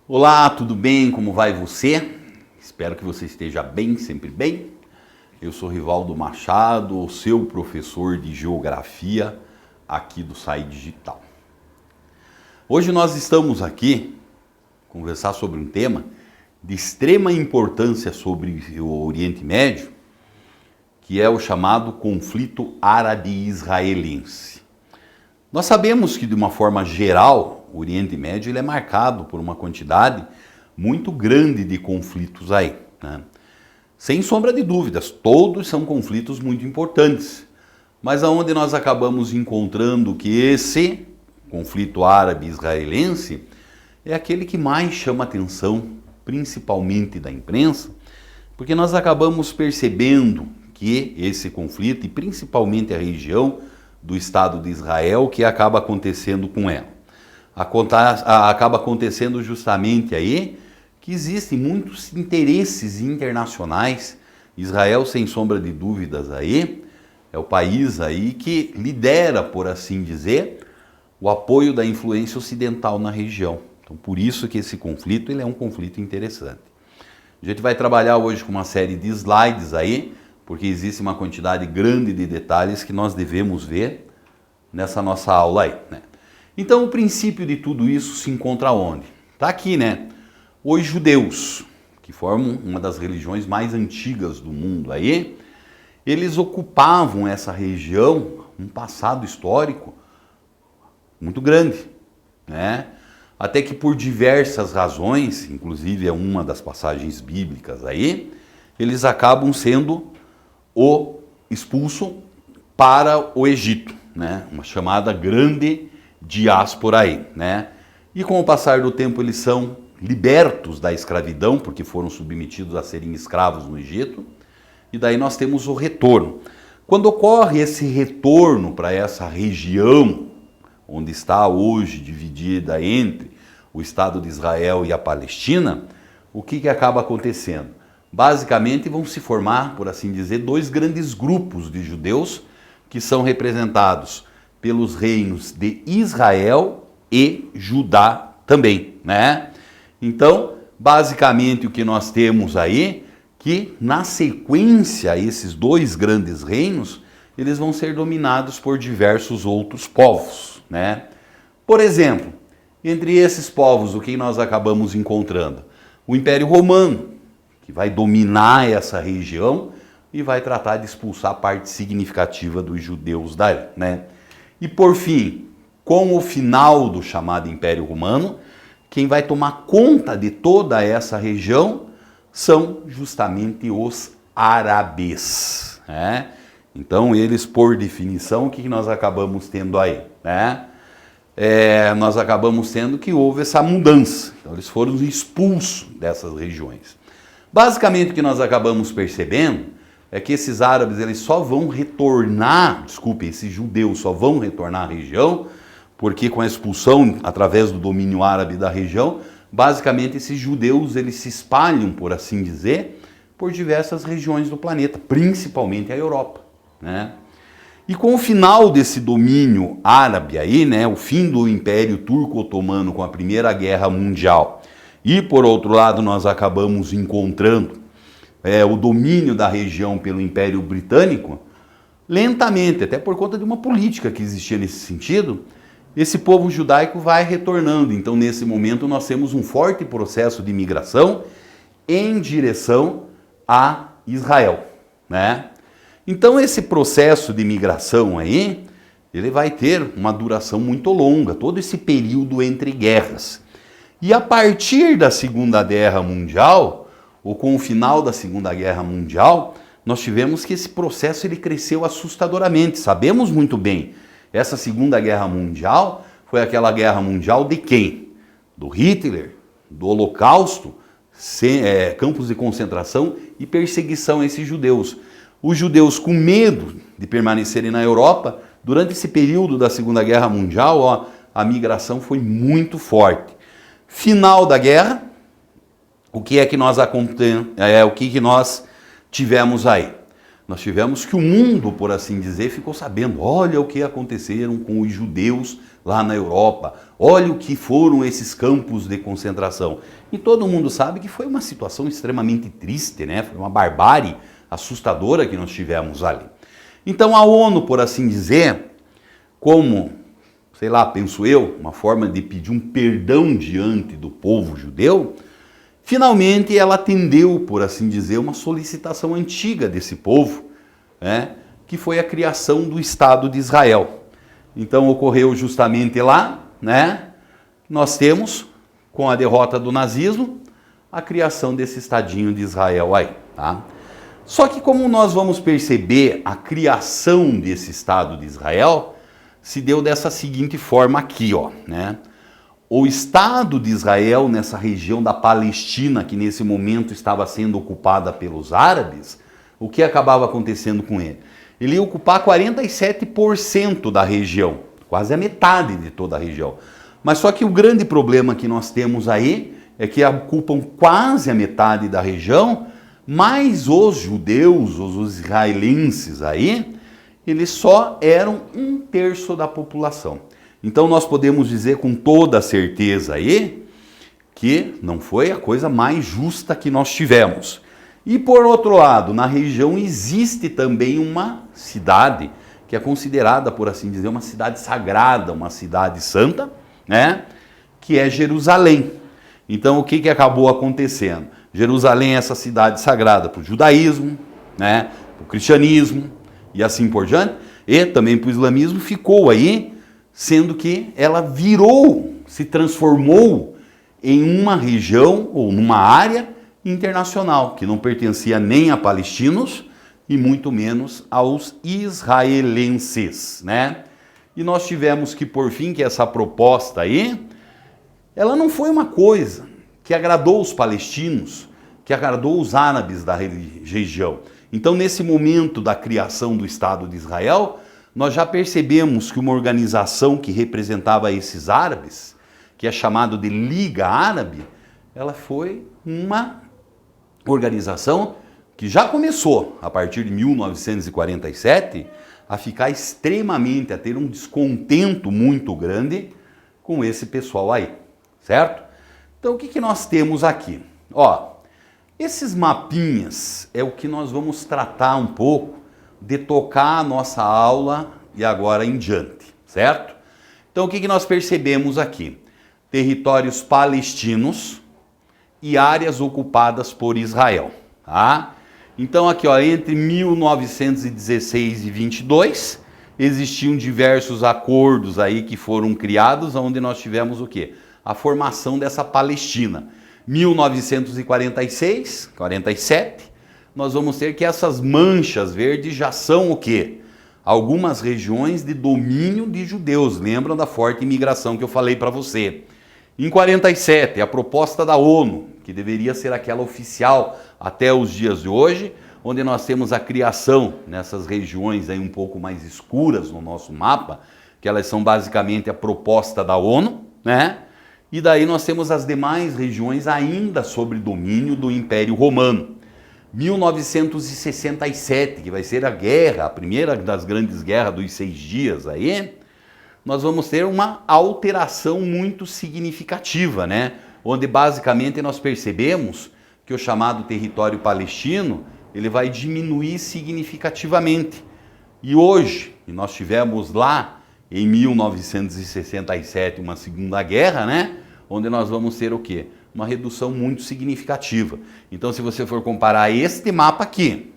Olá, tudo bem? Como vai você? Espero que você esteja bem, sempre bem. Eu sou Rivaldo Machado, o seu professor de Geografia aqui do SAI Digital. Hoje nós estamos aqui conversar sobre um tema de extrema importância sobre o Oriente Médio, que é o chamado conflito árabe-israelense. Nós sabemos que, de uma forma geral, o Oriente Médio ele é marcado por uma quantidade muito grande de conflitos aí, né? Sem sombra de dúvidas, todos são conflitos muito importantes. Mas aonde nós acabamos encontrando que esse conflito árabe-israelense é aquele que mais chama atenção, principalmente da imprensa, porque nós acabamos percebendo que esse conflito, e principalmente a região do Estado de Israel, que acaba acontecendo com ela. Acaba acontecendo justamente aí que existem muitos interesses internacionais. Israel, sem sombra de dúvidas, aí é o país aí que lidera, por assim dizer, o apoio da influência ocidental na região. Então, por isso que esse conflito ele é um conflito interessante. A gente vai trabalhar hoje com uma série de slides aí, porque existe uma quantidade grande de detalhes que nós devemos ver nessa nossa aula aí, né? Então, o princípio de tudo isso se encontra onde? Está aqui, né? Os judeus, que formam uma das religiões mais antigas do mundo aí, eles ocupavam essa região, um passado histórico muito grande, né? Até que por diversas razões, inclusive é uma das passagens bíblicas aí, eles acabam sendo expulso para o Egito, né? Uma chamada grande diáspora aí, né? E com o passar do tempo eles são libertos da escravidão, porque foram submetidos a serem escravos no Egito, e daí nós temos o retorno. Quando ocorre esse retorno para essa região, onde está hoje dividida entre o Estado de Israel e a Palestina, o que acaba acontecendo? Basicamente vão se formar, por assim dizer, dois grandes grupos de judeus que são representados pelos reinos de Israel e Judá também, né? Então, basicamente o que nós temos aí, que na sequência esses dois grandes reinos, eles vão ser dominados por diversos outros povos, né? Por exemplo, entre esses povos, o que nós acabamos encontrando? O Império Romano, que vai dominar essa região e vai tratar de expulsar parte significativa dos judeus daí, né? E por fim, com o final do chamado Império Romano, quem vai tomar conta de toda essa região são justamente os árabes, né? Então eles, por definição, o que nós acabamos tendo aí, né? Nós acabamos tendo que houve essa mudança. Então eles foram expulsos dessas regiões. Basicamente o que nós acabamos percebendo é que esses árabes eles só vão retornar, esses judeus só vão retornar à região, porque com a expulsão através do domínio árabe da região, basicamente esses judeus eles se espalham, por assim dizer, por diversas regiões do planeta, principalmente a Europa, né? E com o final desse domínio árabe aí, né, o fim do Império Turco-Otomano com a Primeira Guerra Mundial, e por outro lado nós acabamos encontrando o domínio da região pelo Império Britânico, lentamente, até por conta de uma política que existia nesse sentido, esse povo judaico vai retornando. Então, nesse momento, nós temos um forte processo de migração em direção a Israel, né? Então, esse processo de migração aí, ele vai ter uma duração muito longa, todo esse período entre guerras. E a partir da Segunda Guerra Mundial, ou com o final da Segunda Guerra Mundial, nós tivemos que esse processo ele cresceu assustadoramente. Sabemos muito bem, essa Segunda Guerra Mundial foi aquela guerra mundial de quem? Do Hitler, do Holocausto, campos de concentração e perseguição a esses judeus. Os judeus com medo de permanecerem na Europa, durante esse período da Segunda Guerra Mundial, a migração foi muito forte. Final da guerra, o que é que nós tivemos aí? Nós tivemos que o mundo, por assim dizer, ficou sabendo, olha o que aconteceram com os judeus lá na Europa, olha o que foram esses campos de concentração. E todo mundo sabe que foi uma situação extremamente triste, né? Foi uma barbárie assustadora que nós tivemos ali. Então a ONU, por assim dizer, como, sei lá, penso eu, uma forma de pedir um perdão diante do povo judeu, finalmente ela atendeu, por assim dizer, uma solicitação antiga desse povo, né, que foi a criação do Estado de Israel. Então ocorreu justamente lá, né, nós temos, com a derrota do nazismo, a criação desse Estadinho de Israel aí, tá? Só que como nós vamos perceber, a criação desse Estado de Israel se deu dessa seguinte forma aqui, ó, né? O Estado de Israel, nessa região da Palestina, que nesse momento estava sendo ocupada pelos árabes, o que acabava acontecendo com ele? Ele ia ocupar 47% da região, quase a metade de toda a região. Mas só que o grande problema que nós temos aí é que ocupam quase a metade da região, mas os judeus, os israelenses aí, eles só eram 1/3 da população. Então nós podemos dizer com toda certeza aí que não foi a coisa mais justa que nós tivemos. E por outro lado, na região existe também uma cidade que é considerada, por assim dizer, uma cidade sagrada, uma cidade santa, né? Que é Jerusalém. Então o que acabou acontecendo? Jerusalém é essa cidade sagrada para o judaísmo, né? Para o cristianismo e assim por diante, e também para o islamismo, ficou aí, sendo que ela virou, se transformou em uma região ou numa área internacional, que não pertencia nem a palestinos e muito menos aos israelenses, né? E nós tivemos que, por fim, que essa proposta aí, ela não foi uma coisa que agradou os palestinos, que agradou os árabes da região. Então, nesse momento da criação do Estado de Israel, nós já percebemos que uma organização que representava esses árabes, que é chamado de Liga Árabe, ela foi uma organização que já começou, a partir de 1947, a ficar extremamente, a ter um descontento muito grande com esse pessoal aí, certo? Então, o que nós temos aqui? Ó, esses mapinhas é o que nós vamos tratar um pouco de tocar a nossa aula e agora em diante, certo? Então, o que nós percebemos aqui? Territórios palestinos e áreas ocupadas por Israel, tá? Então, aqui, ó, entre 1916 e 22, existiam diversos acordos aí que foram criados, onde nós tivemos o quê? A formação dessa Palestina. 1946, 47, nós vamos ter que essas manchas verdes já são o quê? Algumas regiões de domínio de judeus. Lembram da forte imigração que eu falei para você? Em 47, a proposta da ONU, que deveria ser aquela oficial até os dias de hoje, onde nós temos a criação nessas regiões aí um pouco mais escuras no nosso mapa, que elas são basicamente a proposta da ONU, né? E daí nós temos as demais regiões ainda sob domínio do Império Romano. 1967, que vai ser a guerra, a primeira das grandes guerras dos 6 dias aí, nós vamos ter uma alteração muito significativa, né? Onde basicamente nós percebemos que o chamado território palestino, ele vai diminuir significativamente. E hoje, nós tivemos lá em 1967 uma segunda guerra, né? Onde nós vamos ter o quê? Uma redução muito significativa. Então, se você for comparar este mapa aqui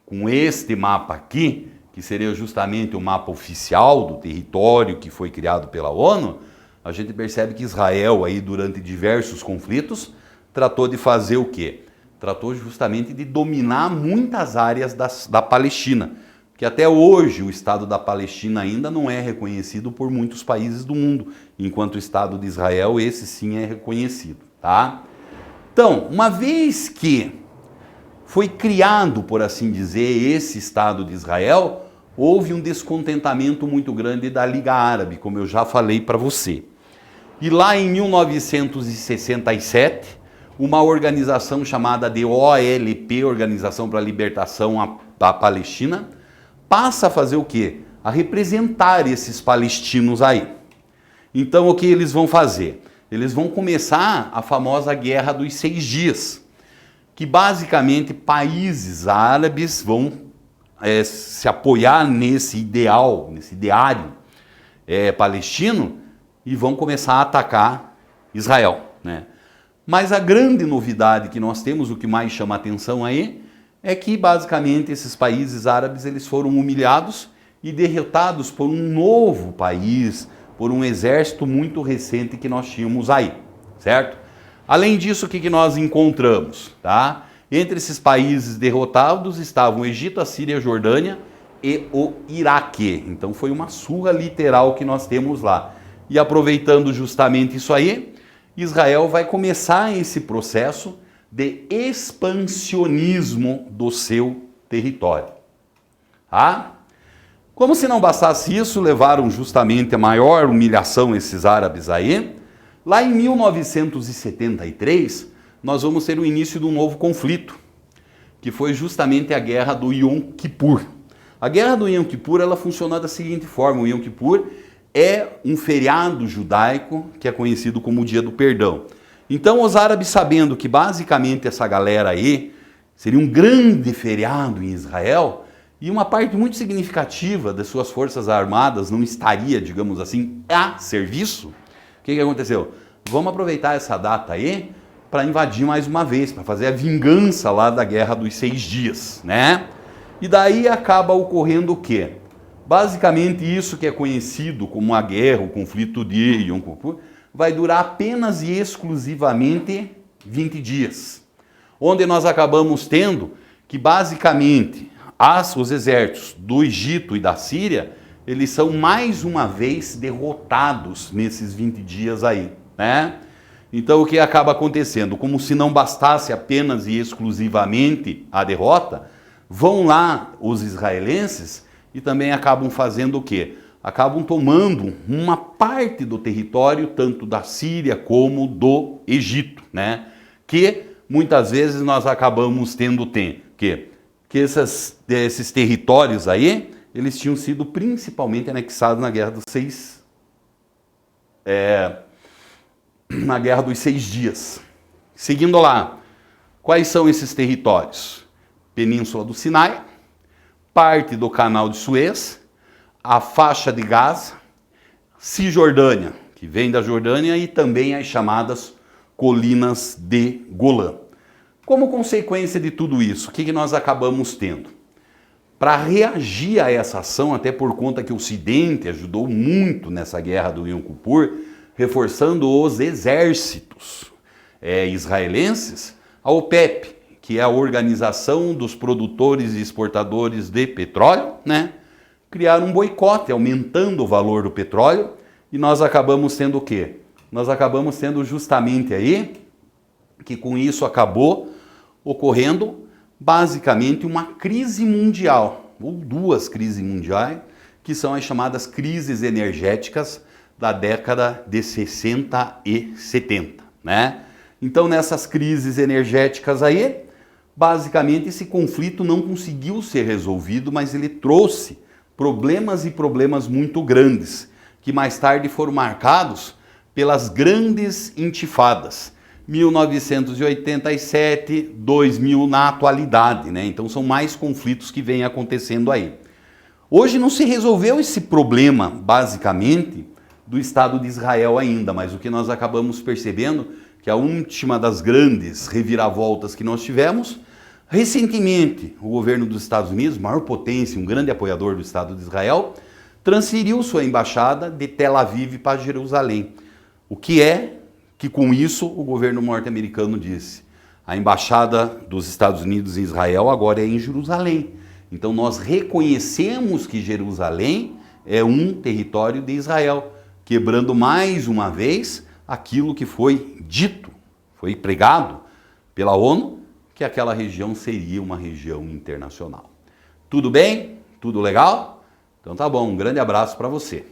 com este mapa aqui, que seria justamente o mapa oficial do território que foi criado pela ONU, a gente percebe que Israel, aí, durante diversos conflitos, tratou de fazer o quê? Tratou justamente de dominar muitas áreas da Palestina, que até hoje o Estado da Palestina ainda não é reconhecido por muitos países do mundo, enquanto o Estado de Israel, esse sim é reconhecido, tá? Então, uma vez que foi criado, por assim dizer, esse Estado de Israel, houve um descontentamento muito grande da Liga Árabe, como eu já falei para você. E lá em 1967, uma organização chamada de OLP, Organização para a Libertação da Palestina, passa a fazer o quê? A representar esses palestinos aí. Então o que eles vão fazer? Eles vão começar a famosa Guerra dos 6 Dias, que basicamente países árabes vão se apoiar nesse ideal, nesse ideário palestino, e vão começar a atacar Israel, né? Mas a grande novidade que nós temos, o que mais chama a atenção aí, é que basicamente esses países árabes eles foram humilhados e derrotados por um novo país, por um exército muito recente que nós tínhamos aí, certo? Além disso, o que nós encontramos, tá? Entre esses países derrotados estavam o Egito, a Síria, a Jordânia e o Iraque. Então foi uma surra literal que nós temos lá. E aproveitando justamente isso aí, Israel vai começar esse processo de expansionismo do seu território. Tá? Como se não bastasse isso, levaram justamente a maior humilhação esses árabes aí. Lá em 1973, nós vamos ter o início de um novo conflito, que foi justamente a Guerra do Yom Kippur. A Guerra do Yom Kippur, ela funciona da seguinte forma: o Yom Kippur é um feriado judaico que é conhecido como o Dia do Perdão. Então os árabes, sabendo que basicamente essa galera aí seria um grande feriado em Israel, e uma parte muito significativa das suas forças armadas não estaria, digamos assim, a serviço, o que aconteceu? Vamos aproveitar essa data aí para invadir mais uma vez, para fazer a vingança lá da Guerra dos 6 Dias, né? E daí acaba ocorrendo o quê? Basicamente isso que é conhecido como a guerra, o conflito de Yom Kippur, vai durar apenas e exclusivamente 20 dias. Onde nós acabamos tendo que basicamente os exércitos do Egito e da Síria, eles são mais uma vez derrotados nesses 20 dias aí, né? Então o que acaba acontecendo? Como se não bastasse apenas e exclusivamente a derrota, vão lá os israelenses e também acabam fazendo o quê? Acabam tomando uma parte do território, tanto da Síria como do Egito, né? Que muitas vezes nós acabamos tendo que esses territórios aí, eles tinham sido principalmente anexados na Guerra dos 6 Dias. Seguindo lá, quais são esses territórios? Península do Sinai, parte do Canal de Suez, a faixa de Gaza, Cisjordânia, que vem da Jordânia, e também as chamadas colinas de Golã. Como consequência de tudo isso, o que nós acabamos tendo? Para reagir a essa ação, até por conta que o Ocidente ajudou muito nessa guerra do Yom Kippur, reforçando os exércitos israelenses, a OPEP, que é a Organização dos Produtores e Exportadores de Petróleo, né? Criaram um boicote, aumentando o valor do petróleo, e nós acabamos tendo o quê? Nós acabamos tendo justamente aí, que com isso acabou ocorrendo basicamente uma crise mundial, ou duas crises mundiais, que são as chamadas crises energéticas da década de 60 e 70, né? Então nessas crises energéticas aí, basicamente esse conflito não conseguiu ser resolvido, mas ele trouxe problemas e problemas muito grandes, que mais tarde foram marcados pelas grandes intifadas, 1987, 2000 na atualidade, né? Então são mais conflitos que vêm acontecendo aí. Hoje não se resolveu esse problema, basicamente, do Estado de Israel ainda, mas o que nós acabamos percebendo que a última das grandes reviravoltas que nós tivemos, recentemente o governo dos Estados Unidos, maior potência, um grande apoiador do Estado de Israel, transferiu sua embaixada de Tel Aviv para Jerusalém. O que é que com isso o governo norte-americano disse: a embaixada dos Estados Unidos em Israel agora é em Jerusalém. Então nós reconhecemos que Jerusalém é um território de Israel, quebrando mais uma vez aquilo que foi dito, foi pregado pela ONU, que aquela região seria uma região internacional. Tudo bem? Tudo legal? Então tá bom, um grande abraço para você.